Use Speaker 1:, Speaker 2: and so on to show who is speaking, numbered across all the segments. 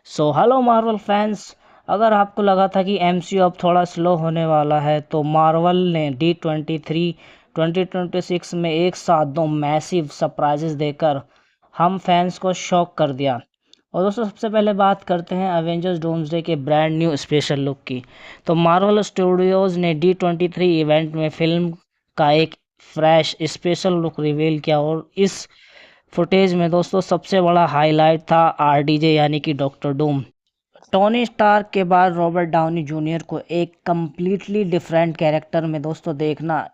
Speaker 1: So hello Marvel fans. अगर आपको लगा था कि एमसीयू अब थोड़ा स्लो होने वाला है तो मार्वल ने D23 2026 में एक साथ दो मैसिव सरप्राइजेस देकर हम फैंस को शॉक कर दिया। और दोस्तों सबसे पहले बात करते हैं अवेंजर्स डूम्सडे के ब्रांड न्यू स्पेशल लुक की। तो मार्वल स्टूडियोज़ ने D23 इवेंट में फिल्म का एक फ्रेश स्पेशल लुक रिवील किया और इस फुटेज में दोस्तों सबसे बड़ा हाईलाइट था आरडीजे यानी कि डॉक्टर डूम। टोनी स्टार्क के बाद रॉबर्ट डाउनी जूनियर को एक कम्प्लीटली डिफरेंट कैरेक्टर में दोस्तों देखना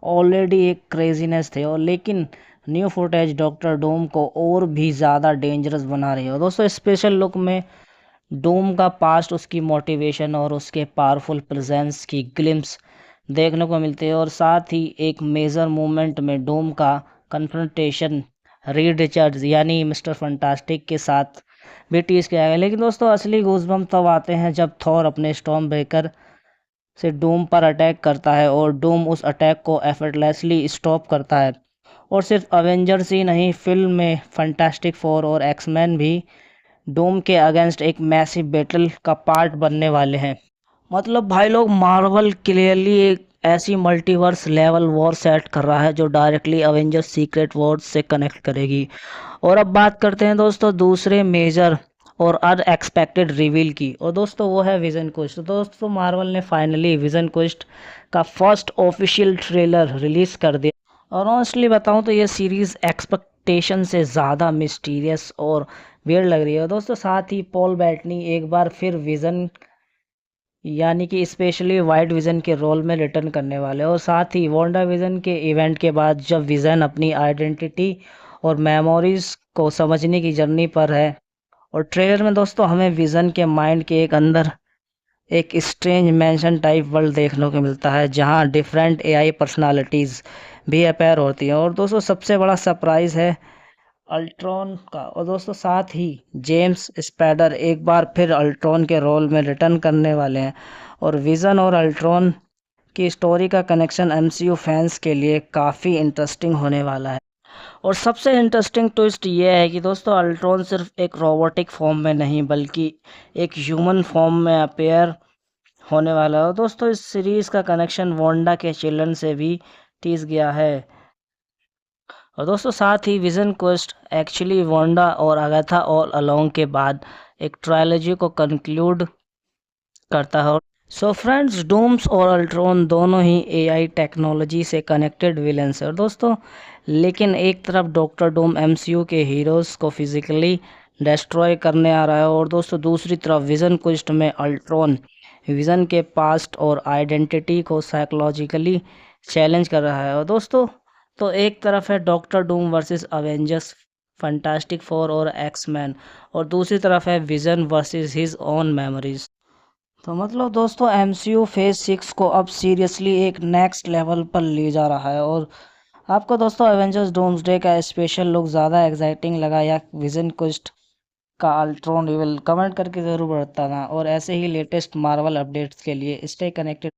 Speaker 1: ऑलरेडी एक क्रेजीनेस थे और लेकिन न्यू फुटेज डॉक्टर डूम को और भी ज़्यादा डेंजरस बना रही है। और दोस्तों स्पेशल लुक में डूम का पास्ट, उसकी मोटिवेशन और उसके पावरफुल प्रेजेंस की ग्लिम्स देखने को मिलती है और साथ ही एक मेजर मूवमेंट में डूम का कन्फ्रंटेशन रीड रिचर्ड्स यानी मिस्टर फंटास्टिक के साथ भी टीज किया गया। लेकिन दोस्तों असली गूज़बम्प तब आते हैं जब थॉर अपने स्टॉर्म ब्रेकर से डूम पर अटैक करता है और डूम उस अटैक को एफर्टलेसली स्टॉप करता है। और सिर्फ अवेंजर्स ही नहीं, फिल्म में फंटास्टिक फोर और एक्समैन भी डूम के अगेंस्ट एक मैसिव बैटल का पार्ट बनने वाले हैं। मतलब भाई लोग, मार्वल क्लियरली एक ऐसी मल्टीवर्स लेवल वॉर सेट कर रहा है जो डायरेक्टली अवेंजर्स सीक्रेट वॉर्स से कनेक्ट करेगी। और अब बात करते हैं दोस्तों दूसरे मेजर और अनएक्सपेक्टेड रिवील की, और दोस्तों वो है विजन क्वेस्ट। तो दोस्तों मार्वल ने फाइनली विजन क्वेस्ट का फर्स्ट ऑफिशियल ट्रेलर रिलीज कर दिया और ऑनेस्टली बताऊं तो ये सीरीज एक्सपेक्टेशन से ज़्यादा मिस्टीरियस और वियर्ड लग रही है। और दोस्तों साथ ही पॉल बेटनी एक बार फिर विजन यानी कि स्पेशली वाइट विजन के रोल में रिटर्न करने वाले हैं। और साथ ही वांडा विजन के इवेंट के बाद जब विजन अपनी आइडेंटिटी और मेमोरीज को समझने की जर्नी पर है और ट्रेलर में दोस्तों हमें विजन के माइंड के एक अंदर एक स्ट्रेंज मैंशन टाइप वर्ल्ड देखने को मिलता है जहां डिफरेंट एआई पर्सनालिटीज़ भी अपेयर होती हैं। और दोस्तों सबसे बड़ा सरप्राइज़ है अल्ट्रॉन का। और दोस्तों साथ ही जेम्स स्पैडर एक बार फिर अल्ट्रॉन के रोल में रिटर्न करने वाले हैं और विजन और अल्ट्रॉन की स्टोरी का कनेक्शन एमसीयू फैंस के लिए काफ़ी इंटरेस्टिंग होने वाला है। और सबसे इंटरेस्टिंग ट्विस्ट ये है कि दोस्तों अल्ट्रॉन सिर्फ एक रोबोटिक फॉर्म में नहीं बल्कि एक ह्यूमन फॉर्म में अपेयर होने वाला है। और दोस्तों इस सीरीज़ का कनेक्शन वांडा के चिल्ड्रन से भी टीज गया है। और दोस्तों साथ ही विजन क्वेस्ट एक्चुअली वांडा और अगाथा ऑल अलोंग के बाद एक ट्रायलॉजी को कंक्लूड करता है। सो फ्रेंड्स, डूम्स और अल्ट्रॉन दोनों ही एआई टेक्नोलॉजी से कनेक्टेड विलेंस है। और दोस्तों लेकिन एक तरफ डॉक्टर डूम एमसीयू के हीरोज़ को फिजिकली डिस्ट्रॉय करने आ रहा है और दोस्तों दूसरी तरफ विजन क्वेस्ट में अल्ट्रॉन विजन के पास्ट और आइडेंटिटी को साइकोलॉजिकली चैलेंज कर रहा है। और दोस्तों तो एक तरफ है doctor Doom versus Avengers fantastic four और एक्समैन और दूसरी तरफ है vision versus his own memories. तो मतलब दोस्तों एमसीयू फेज 6 को अब सीरियसली एक नेक्स्ट लेवल पर ले जा रहा है। और आपको दोस्तों एवेंजर्स डूम्सडे का स्पेशल लुक ज़्यादा एक्साइटिंग लगा या विजन क्वेस्ट का अल्ट्रॉन रिवील? कमेंट करके ज़रूर बताना और ऐसे ही लेटेस्ट मार्वल अपडेट्स के लिए स्टे कनेक्टेड।